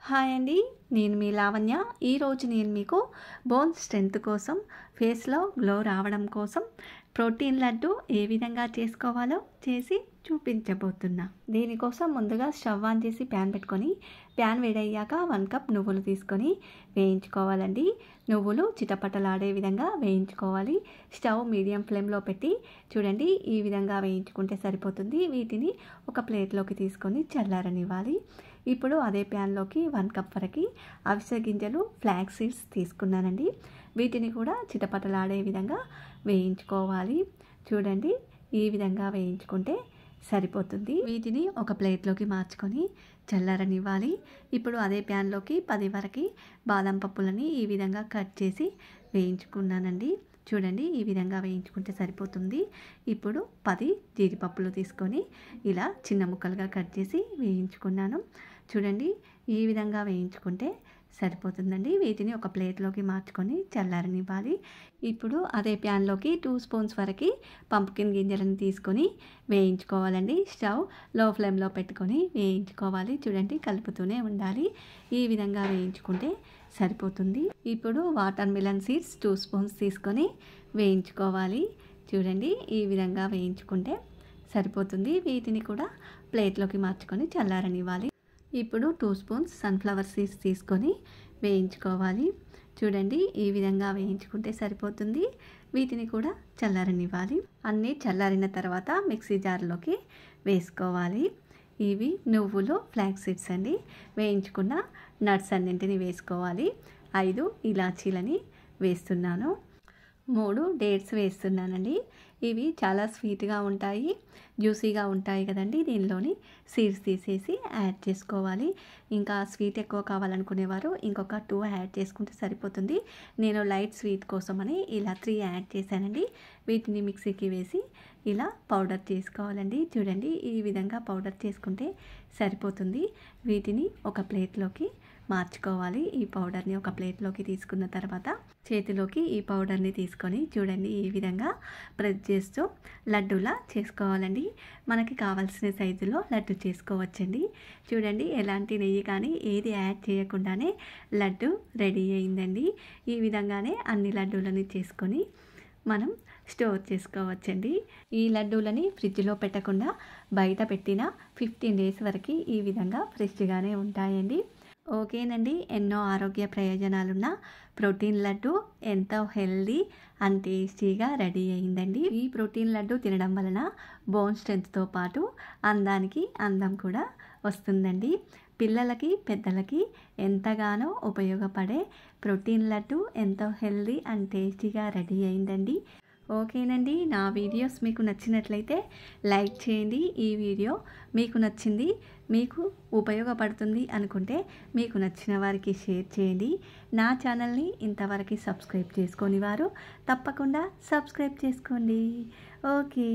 Hi అండి, నేను మీ లావణ్య. ఈరోజు నేను మీకు బోన్ స్ట్రెంత్ కోసం, ఫేస్లో గ్లో రావడం కోసం ప్రోటీన్ లడ్డు ఏ విధంగా చేసుకోవాలో చేసి చూపించబోతున్నా. దీనికోసం ముందుగా స్టవ్ ఆన్ చేసి ప్యాన్ పెట్టుకొని, ప్యాన్ వేడయ్యాక 1 కప్ నువ్వులు తీసుకొని వేయించుకోవాలండి. నువ్వులు చిటపటలాడే విధంగా వేయించుకోవాలి. స్టవ్ మీడియం ఫ్లేమ్లో పెట్టి చూడండి, ఈ విధంగా వేయించుకుంటే సరిపోతుంది. వీటిని ఒక ప్లేట్లోకి తీసుకొని చల్లారనివ్వాలి. ఇప్పుడు అదే ప్యాన్లోకి 1 కప్ వరకు అవిసె గింజలు, ఫ్లాక్స్ సీడ్స్ తీసుకున్నానండి. వీటిని కూడా చిటపటలాడే విధంగా వేయించుకోవాలి. చూడండి, ఈ విధంగా వేయించుకుంటే సరిపోతుంది. వీటిని ఒక ప్లేట్లోకి మార్చుకొని చల్లారనివ్వాలి. ఇప్పుడు అదే ప్యాన్లోకి 10 వరకు బాదం పప్పులని ఈ విధంగా కట్ చేసి వేయించుకున్నానండి. చూడండి, ఈ విధంగా వేయించుకుంటే సరిపోతుంది. ఇప్పుడు 10 జీడిపప్పులు తీసుకొని ఇలా చిన్న ముక్కలుగా కట్ చేసి వేయించుకున్నాను. చూడండి, ఈ విధంగా వేయించుకుంటే సరిపోతుందండి. వీటిని ఒక ప్లేట్లోకి మార్చుకొని చల్లారనివ్వాలి. ఇప్పుడు అదే ప్యాన్లోకి 2 స్పూన్స్ వరకు పంప్కిన్ గింజలను తీసుకొని వేయించుకోవాలండి. స్టవ్ లో ఫ్లేమ్లో పెట్టుకొని వేయించుకోవాలి. చూడండి, కలుపుతూనే ఉండాలి. ఈ విధంగా వేయించుకుంటే సరిపోతుంది. ఇప్పుడు వాటర్ మిలన్ సీడ్స్ 2 స్పూన్స్ తీసుకొని వేయించుకోవాలి. చూడండి, ఈ విధంగా వేయించుకుంటే సరిపోతుంది. వీటిని కూడా ప్లేట్లోకి మార్చుకొని చల్లారనివ్వాలి. ఇప్పుడు 2 స్పూన్స్ సన్ఫ్లవర్ సీడ్స్ తీసుకొని వేయించుకోవాలి. చూడండి, ఈ విధంగా వేయించుకుంటే సరిపోతుంది. వీటిని కూడా చల్లారనివ్వాలి. అన్నీ చల్లారిన తర్వాత మిక్సీ జార్లోకి వేసుకోవాలి. ఇవి నువ్వులు, ఫ్లాక్స్ సీడ్స్ అండి. వేయించుకున్న నట్స్ అన్నింటినీ వేసుకోవాలి. 5 ఇలాచీలని వేస్తున్నాను. 3 డేట్స్ వేస్తున్నానండి. ఇవి చాలా స్వీట్గా ఉంటాయి, జ్యూసీగా ఉంటాయి కదండి. దీనిలోని సీడ్స్ తీసేసి యాడ్ చేసుకోవాలి. ఇంకా స్వీట్ ఎక్కువ కావాలనుకునేవారు ఇంకొక 2 యాడ్ చేసుకుంటే సరిపోతుంది. నేను లైట్ స్వీట్ కోసమని ఇలా 3 యాడ్ చేశానండి. వీటిని మిక్సీకి వేసి ఇలా పౌడర్ చేసుకోవాలండి. చూడండి, ఈ విధంగా పౌడర్ చేసుకుంటే సరిపోతుంది. వీటిని ఒక ప్లేట్లోకి మార్చుకోవాలి. ఈ పౌడర్ని ఒక ప్లేట్లోకి తీసుకున్న తర్వాత చేతిలోకి ఈ పౌడర్ని తీసుకొని చూడండి, ఈ విధంగా ప్రెస్ చేస్తూ లడ్డూలా చేసుకోవాలండి. మనకి కావాల్సిన సైజులో లడ్డు చేసుకోవచ్చండి. చూడండి, ఎలాంటి నెయ్యి కానీ ఏది యాడ్ చేయకుండానే లడ్డు రెడీ అయిందండి. ఈ విధంగానే అన్ని లడ్డూలని చేసుకొని మనం స్టోర్ చేసుకోవచ్చండి. ఈ లడ్డూలని ఫ్రిడ్జ్లో పెట్టకుండా బయట పెట్టిన 15 డేస్ వరకు ఈ విధంగా ఫ్రెష్గానే ఉంటాయండి. ఓకేనండి, ఎన్నో ఆరోగ్య ప్రయోజనాలున్న ప్రోటీన్ లడ్డు ఎంతో హెల్దీ అండ్ టేస్టీగా రెడీ అయిందండి. ఈ ప్రోటీన్ లడ్డు తినడం వలన బోన్ స్ట్రెంత్తో పాటు అందానికి అందం కూడా వస్తుందండి. పిల్లలకి, పెద్దలకి ఎంతగానో ఉపయోగపడే ప్రోటీన్ లడ్డు ఎంతో హెల్దీ అండ్ టేస్టీగా రెడీ అయిందండి. ఓకేనండి, నా వీడియోస్ మీకు నచ్చినట్లయితే లైక్ చేయండి. ఈ వీడియో మీకు నచ్చింది, మీకు ఉపయోగపడుతుంది అనుకుంటే మీకు నచ్చిన వారికి షేర్ చేయండి. నా ఛానల్ని ఇంతవరకు సబ్స్క్రైబ్ చేసుకొని వారు తప్పకుండా సబ్స్క్రైబ్ చేసుకోండి. ఓకే.